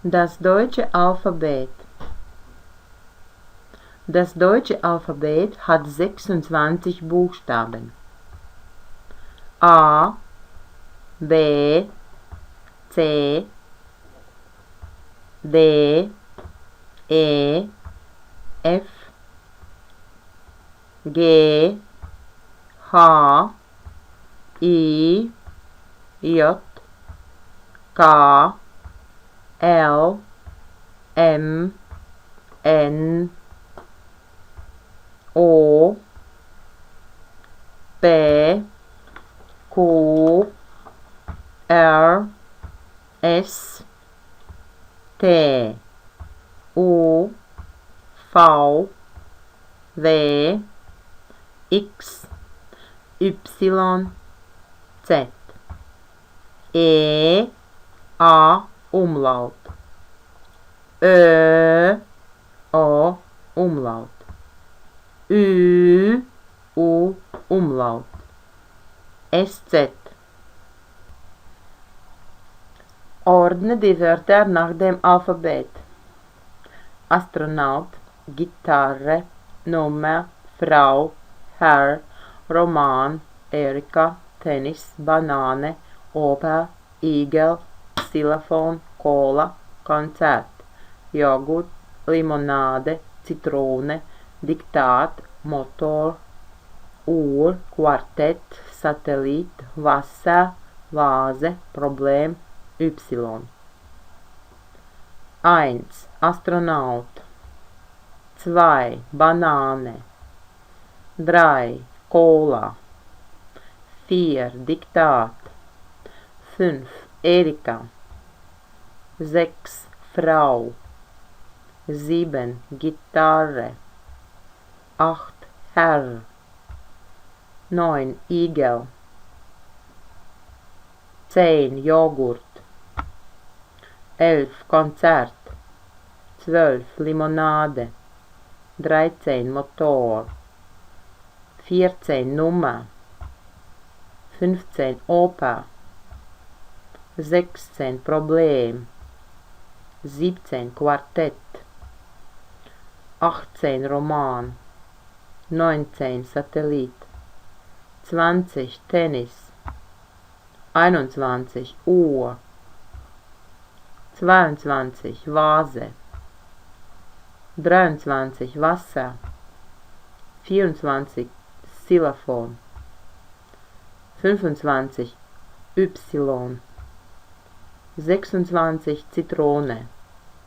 Das deutsche Alphabet. Das deutsche Alphabet hat 26 Buchstaben. A, B, C, D, E, F, G, H, I, J, K, L, M, N, O, P, Q, R, S, T, U, V, W, X, Y, Z, E, A, Umlaut, Ö, O, Umlaut, Ü, U, Umlaut, SZ. Ordne die Wörter nach dem Alphabet. Astronaut, Gitarre, Nummer, Frau, Herr, Roman, Erika, Tennis, Banane, Oper, Igel, Xylophon, Cola, Konzert, Joghurt, Limonade, Zitrone, Diktat, Motor, Uhr, Quartett, Satellit, Wasser, Vase, Problem, Y. 1. Astronaut 2. Banane 3. Cola 4. Diktat 5. Erika 6. Frau 7. Gitarre 8. Herr 9. Igel 10. Joghurt 11. Konzert 12. Limonade 13. Motor 14. Nummer 15. Oper 16. Problem 17. Quartett 18. Roman 19. Satellit 20. Tennis 21. Uhr 22. Vase 23. Wasser 24. Xylophon 25. Y 26. Zitrone